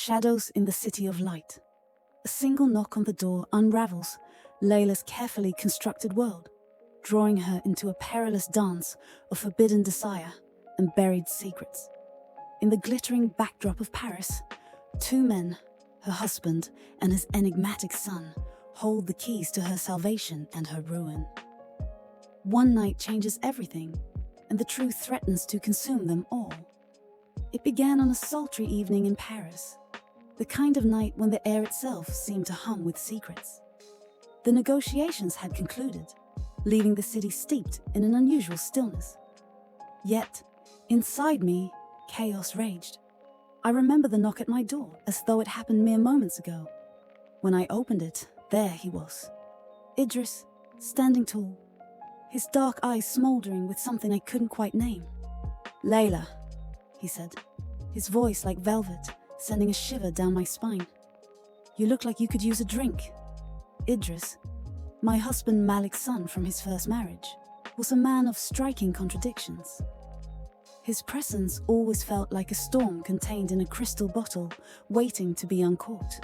Shadows in the City of Light. A single knock on the door unravels Layla's carefully constructed world, drawing her into a perilous dance of forbidden desire and buried secrets. In the glittering backdrop of Paris, two men, her husband and his enigmatic son, hold the keys to her salvation and her ruin. One night changes everything, and the truth threatens to consume them all. It began on a sultry evening in Paris, the kind of night when the air itself seemed to hum with secrets. The negotiations had concluded, leaving the city steeped in an unusual stillness. Yet, inside me, chaos raged. I remember the knock at my door as though it happened mere moments ago. When I opened it, there he was. Idris, standing tall, his dark eyes smoldering with something I couldn't quite name. "Laila," he said, his voice like velvet, sending a shiver down my spine. "You look like you could use a drink." Idris, my husband Malik's son from his first marriage, was a man of striking contradictions. His presence always felt like a storm contained in a crystal bottle, waiting to be uncorked.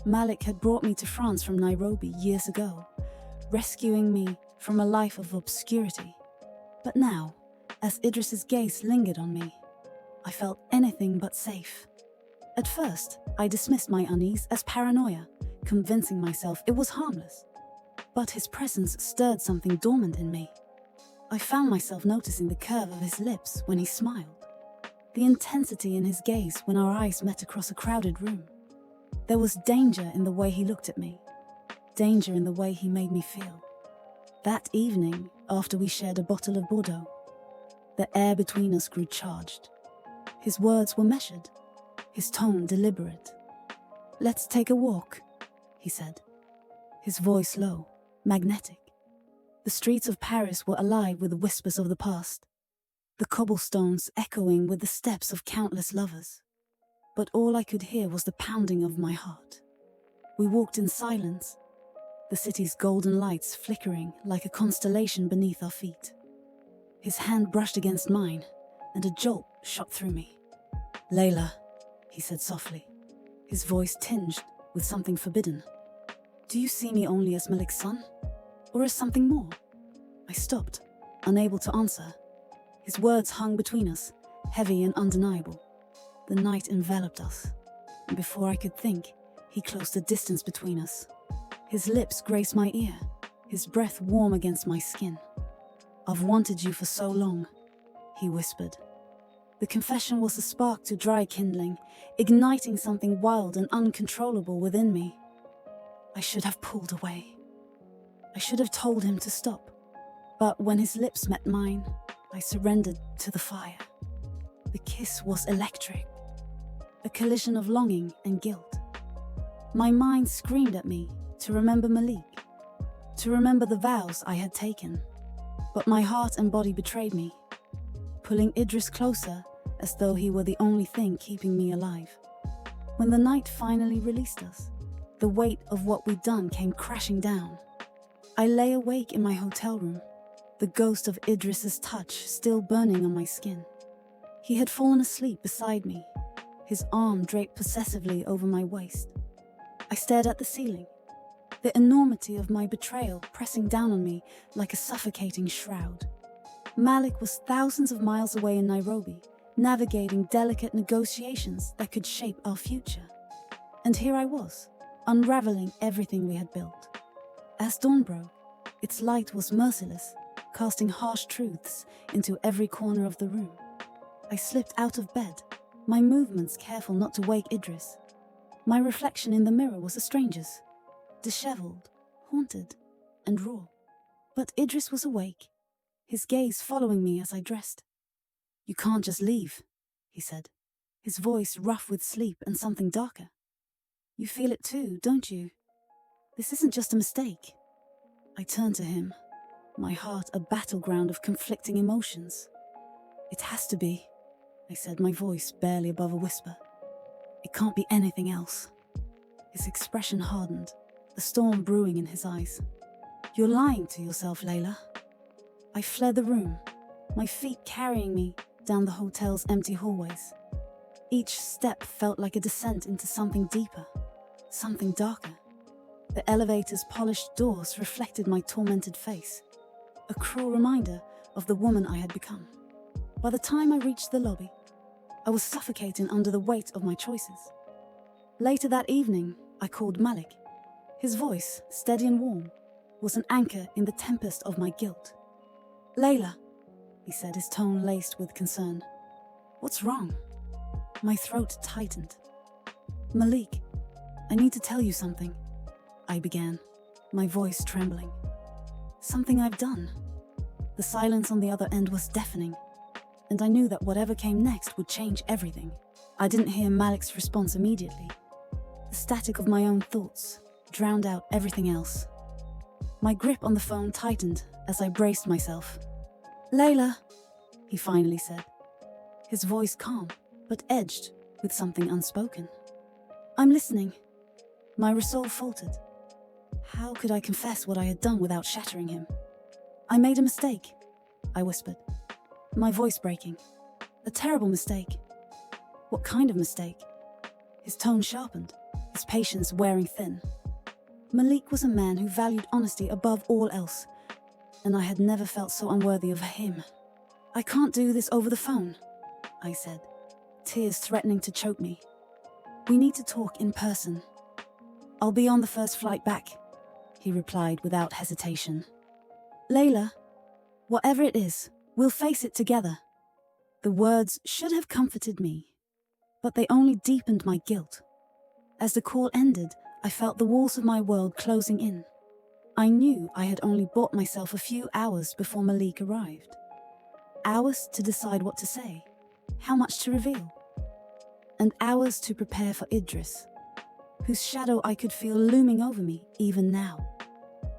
Malik had brought me to France from Nairobi years ago, rescuing me from a life of obscurity. But now, as Idris's gaze lingered on me, I felt anything but safe. At first, I dismissed my unease as paranoia, convincing myself it was harmless. But his presence stirred something dormant in me. I found myself noticing the curve of his lips when he smiled, the intensity in his gaze when our eyes met across a crowded room. There was danger in the way he looked at me, danger in the way he made me feel. That evening, after we shared a bottle of Bordeaux, the air between us grew charged. His words were measured, his tone deliberate. "Let's take a walk," he said, his voice low, magnetic. The streets of Paris were alive with the whispers of the past, the cobblestones echoing with the steps of countless lovers. But all I could hear was the pounding of my heart. We walked in silence, the city's golden lights flickering like a constellation beneath our feet. His hand brushed against mine, and a jolt shot through me. "Laila," he said softly, his voice tinged with something forbidden. "Do you see me only as Malik's son, or as something more?" I stopped, unable to answer. His words hung between us, heavy and undeniable. The night enveloped us, and before I could think, he closed the distance between us. His lips grazed my ear, his breath warm against my skin. "I've wanted you for so long," he whispered. The confession was a spark to dry kindling, igniting something wild and uncontrollable within me. I should have pulled away. I should have told him to stop. But when his lips met mine, I surrendered to the fire. The kiss was electric, a collision of longing and guilt. My mind screamed at me to remember Malik, to remember the vows I had taken. But my heart and body betrayed me, pulling Idris closer as though he were the only thing keeping me alive. When the night finally released us, the weight of what we'd done came crashing down. I lay awake in my hotel room, the ghost of Idris's touch still burning on my skin. He had fallen asleep beside me, his arm draped possessively over my waist. I stared at the ceiling, the enormity of my betrayal pressing down on me like a suffocating shroud. Malik was thousands of miles away in Nairobi, navigating delicate negotiations that could shape our future. And here I was, unraveling everything we had built. As dawn broke, its light was merciless, casting harsh truths into every corner of the room. I slipped out of bed, my movements careful not to wake Idris. My reflection in the mirror was a stranger's, disheveled, haunted, and raw. But Idris was awake, his gaze following me as I dressed. "You can't just leave," he said, his voice rough with sleep and something darker. "You feel it too, don't you? This isn't just a mistake." I turned to him, my heart a battleground of conflicting emotions. "It has to be," I said, my voice barely above a whisper. "It can't be anything else." His expression hardened, a storm brewing in his eyes. "You're lying to yourself, Laila." I fled the room, my feet carrying me down the hotel's empty hallways. Each step felt like a descent into something deeper, something darker. The elevator's polished doors reflected my tormented face, a cruel reminder of the woman I had become. By the time I reached the lobby, I was suffocating under the weight of my choices. Later that evening, I called Malik. His voice, steady and warm, was an anchor in the tempest of my guilt. "Laila," he said, his tone laced with concern. "What's wrong?" My throat tightened. "Malik, I need to tell you something," I began, my voice trembling. "Something I've done." The silence on the other end was deafening, and I knew that whatever came next would change everything. I didn't hear Malik's response immediately. The static of my own thoughts drowned out everything else. My grip on the phone tightened as I braced myself. "Laila," he finally said, his voice calm but edged with something unspoken. "I'm listening." My resolve faltered. How could I confess what I had done without shattering him? "I made a mistake," I whispered, my voice breaking. "A terrible mistake." "What kind of mistake?" His tone sharpened, his patience wearing thin. Malik was a man who valued honesty above all else, and I had never felt so unworthy of him. "I can't do this over the phone," I said, tears threatening to choke me. "We need to talk in person." "I'll be on the first flight back," he replied without hesitation. "Laila, whatever it is, we'll face it together." The words should have comforted me, but they only deepened my guilt. As the call ended, I felt the walls of my world closing in. I knew I had only bought myself a few hours before Malik arrived. Hours to decide what to say, how much to reveal, and hours to prepare for Idris, whose shadow I could feel looming over me even now.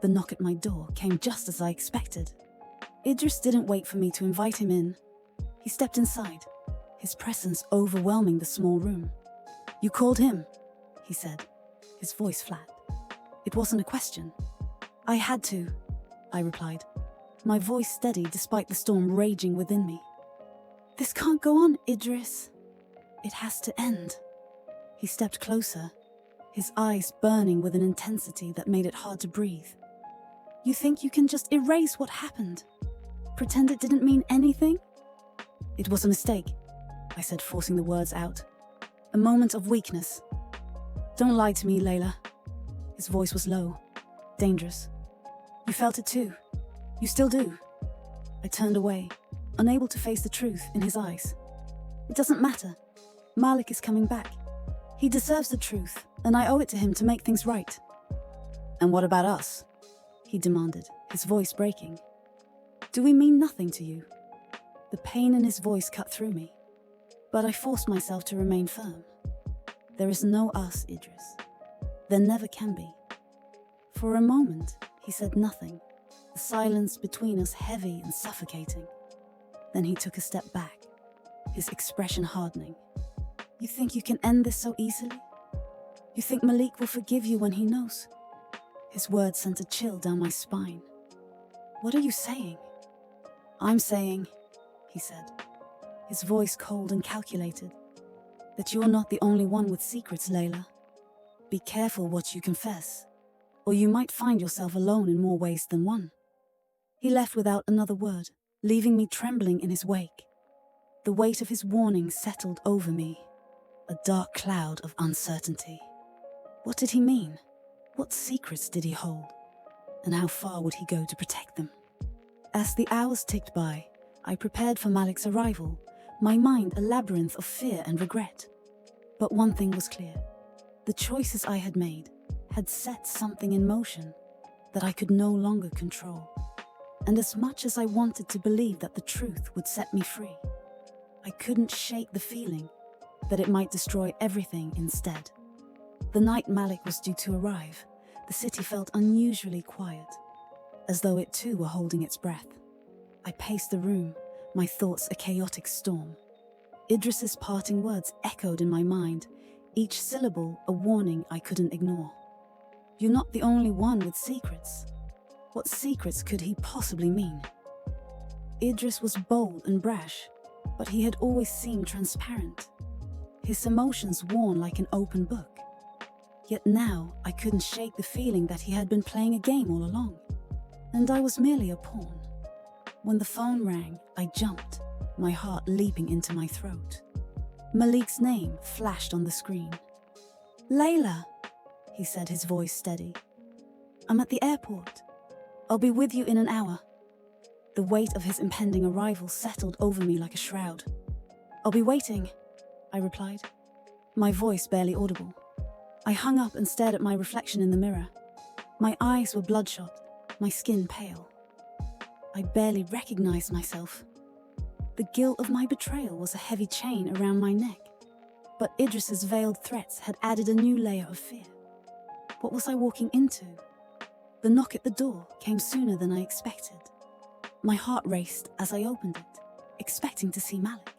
The knock at my door came just as I expected. Idris didn't wait for me to invite him in. He stepped inside, his presence overwhelming the small room. "You called him," he said, his voice flat. It wasn't a question. "I had to," I replied, my voice steady despite the storm raging within me. "This can't go on, Idris. It has to end." He stepped closer, his eyes burning with an intensity that made it hard to breathe. "You think you can just erase what happened? Pretend it didn't mean anything?" "It was a mistake," I said, forcing the words out. "A moment of weakness." "Don't lie to me, Laila." His voice was low, dangerous. "You felt it too. You still do." I turned away, unable to face the truth in his eyes. "It doesn't matter. Malik is coming back. He deserves the truth, and I owe it to him to make things right." "And what about us?" he demanded, his voice breaking. "Do we mean nothing to you?" The pain in his voice cut through me, but I forced myself to remain firm. "There is no us, Idris. There never can be." For a moment, he said nothing, the silence between us heavy and suffocating. Then he took a step back, his expression hardening. "You think you can end this so easily? You think Malik will forgive you when he knows?" His words sent a chill down my spine. "What are you saying?" "I'm saying," he said, his voice cold and calculated, "that you're not the only one with secrets, Laila. Be careful what you confess, or you might find yourself alone in more ways than one." He left without another word, leaving me trembling in his wake. The weight of his warning settled over me, a dark cloud of uncertainty. What did he mean? What secrets did he hold? And how far would he go to protect them? As the hours ticked by, I prepared for Malik's arrival, my mind a labyrinth of fear and regret. But one thing was clear. The choices I had made had set something in motion that I could no longer control. And as much as I wanted to believe that the truth would set me free, I couldn't shake the feeling that it might destroy everything instead. The night Malik was due to arrive, the city felt unusually quiet, as though it too were holding its breath. I paced the room, my thoughts a chaotic storm. Idris's parting words echoed in my mind, each syllable a warning I couldn't ignore. "You're not the only one with secrets." What secrets could he possibly mean? Idris was bold and brash, but he had always seemed transparent. his emotions worn like an open book. Yet now I couldn't shake the feeling that he had been playing a game all along, and I was merely a pawn. When the phone rang, I jumped, my heart leaping into my throat. Malik's name flashed on the screen. "Laila," he said, his voice steady. "I'm at the airport. I'll be with you in an hour." The weight of his impending arrival settled over me like a shroud. "I'll be waiting," I replied, my voice barely audible. I hung up and stared at my reflection in the mirror. My eyes were bloodshot, my skin pale. I barely recognized myself. The guilt of my betrayal was a heavy chain around my neck, but Idris's veiled threats had added a new layer of fear. What was I walking into? The knock at the door came sooner than I expected. My heart raced as I opened it, expecting to see Malik.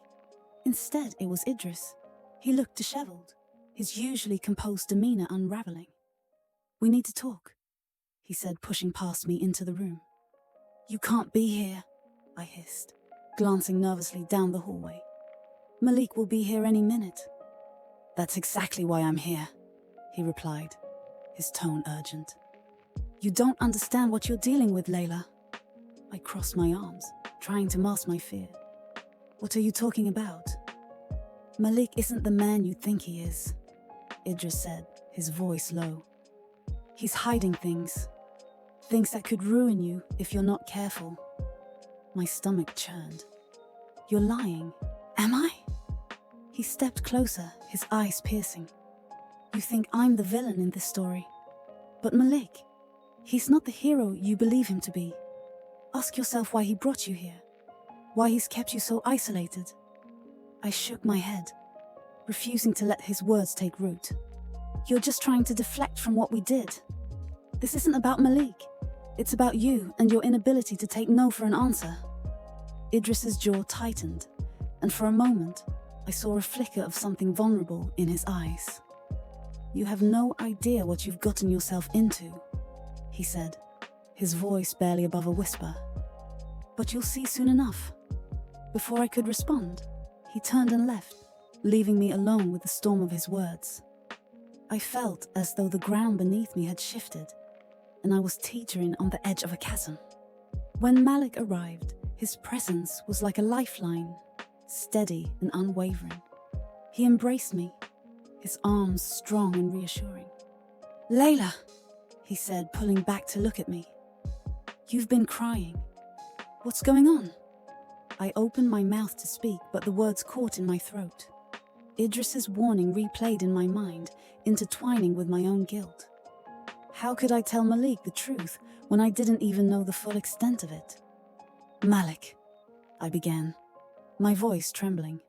Instead, it was Idris. He looked disheveled, his usually composed demeanor unraveling. "We need to talk," he said, pushing past me into the room. "You can't be here," I hissed, glancing nervously down the hallway. "Malik will be here any minute." "That's exactly why I'm here," he replied, his tone urgent. "You don't understand what you're dealing with, Laila." I crossed my arms, trying to mask my fear. "What are you talking about?" "Malik isn't the man you think he is," Idris said, his voice low. "He's hiding things that could ruin you if you're not careful." My stomach churned. "You're lying." "Am I?" He stepped closer, his eyes piercing. "You think I'm the villain in this story. But Malik, he's not the hero you believe him to be. Ask yourself why he brought you here, why he's kept you so isolated." I shook my head, refusing to let his words take root. "You're just trying to deflect from what we did. This isn't about Malik. It's about you and your inability to take no for an answer." Idris's jaw tightened, and for a moment, I saw a flicker of something vulnerable in his eyes. "You have no idea what you've gotten yourself into," he said, his voice barely above a whisper. "But you'll see soon enough." Before I could respond, he turned and left, leaving me alone with the storm of his words. I felt as though the ground beneath me had shifted, and I was teetering on the edge of a chasm. When Malik arrived, his presence was like a lifeline, steady and unwavering. He embraced me, his arms strong and reassuring. "Laila," he said, pulling back to look at me. "You've been crying. What's going on?" I opened my mouth to speak, but the words caught in my throat. Idris's warning replayed in my mind, intertwining with my own guilt. How could I tell Malik the truth when I didn't even know the full extent of it? "Malik," I began, my voice trembling.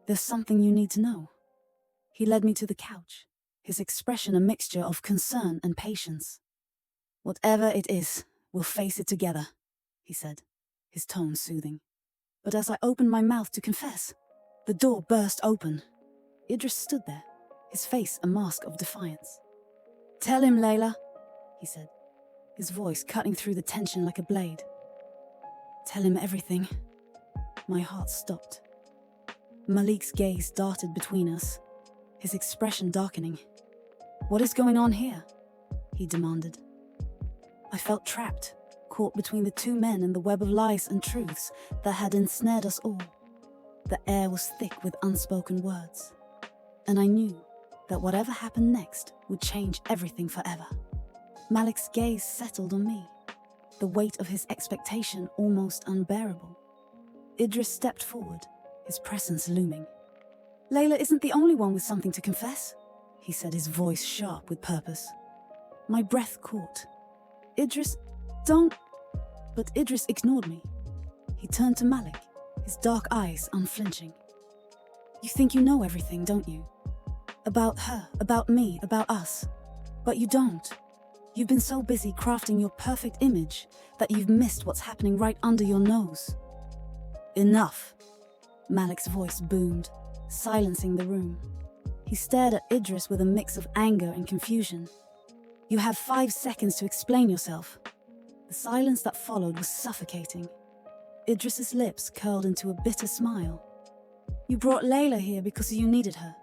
"There's something you need to know." He led me to the couch, his expression a mixture of concern and patience. "Whatever it is, we'll face it together," he said, his tone soothing. But as I opened my mouth to confess, the door burst open. Idris stood there, his face a mask of defiance. "Tell him, Laila," he said, his voice cutting through the tension like a blade. "Tell him everything." My heart stopped. Malik's gaze darted between us, his expression darkening. "What is going on here?" he demanded. I felt trapped, caught between the two men and the web of lies and truths that had ensnared us all. The air was thick with unspoken words, and I knew that whatever happened next would change everything forever. Malik's gaze settled on me, the weight of his expectation almost unbearable. Idris stepped forward, his presence looming. "Laila isn't the only one with something to confess," he said, his voice sharp with purpose. My breath caught. "Idris, don't..." But Idris ignored me. He turned to Malik, his dark eyes unflinching. "You think you know everything, don't you? About her, about me, about us. But you don't. You've been so busy crafting your perfect image that you've missed what's happening right under your nose." "Enough," Malik's voice boomed, silencing the room. He stared at Idris with a mix of anger and confusion. "You have 5 seconds to explain yourself." The silence that followed was suffocating. Idris's lips curled into a bitter smile. You brought Laila here because you needed her.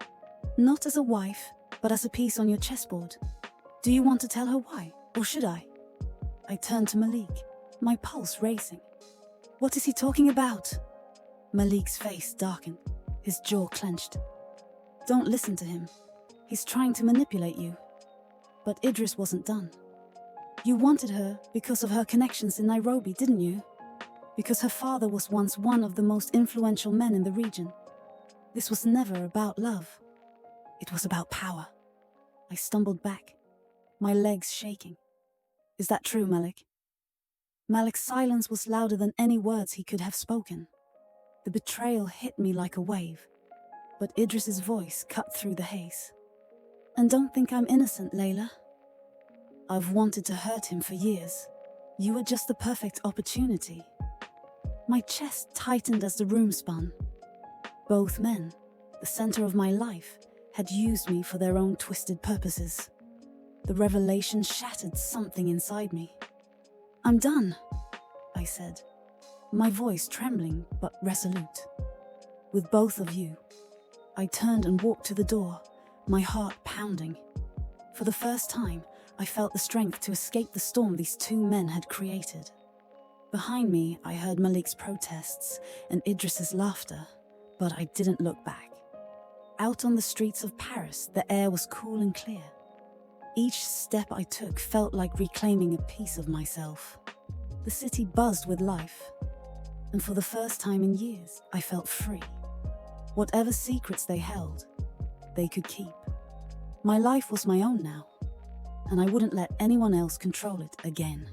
Not as a wife, but as a piece on your chessboard. Do you want to tell her why, or should I? I turned to Malik, my pulse racing. What is he talking about? Malik's face darkened, his jaw clenched. Don't listen to him. He's trying to manipulate you. But Idris wasn't done. You wanted her because of her connections in Nairobi, didn't you? Because her father was once one of the most influential men in the region. This was never about love. It was about power. I stumbled back, my legs shaking. Is that true, Malik? Malik's silence was louder than any words he could have spoken. The betrayal hit me like a wave, but Idris's voice cut through the haze. And don't think I'm innocent, Laila. I've wanted to hurt him for years. You were just the perfect opportunity. My chest tightened as the room spun. Both men, the center of my life, had used me for their own twisted purposes. The revelation shattered something inside me. I'm done, I said, my voice trembling but resolute. With both of you. I turned and walked to the door, my heart pounding. For the first time, I felt the strength to escape the storm these two men had created. Behind me, I heard Malik's protests and Idris's laughter, but I didn't look back. Out on the streets of Paris, the air was cool and clear. Each step I took felt like reclaiming a piece of myself. The city buzzed with life, and for the first time in years, I felt free. Whatever secrets they held, they could keep. My life was my own now, and I wouldn't let anyone else control it again.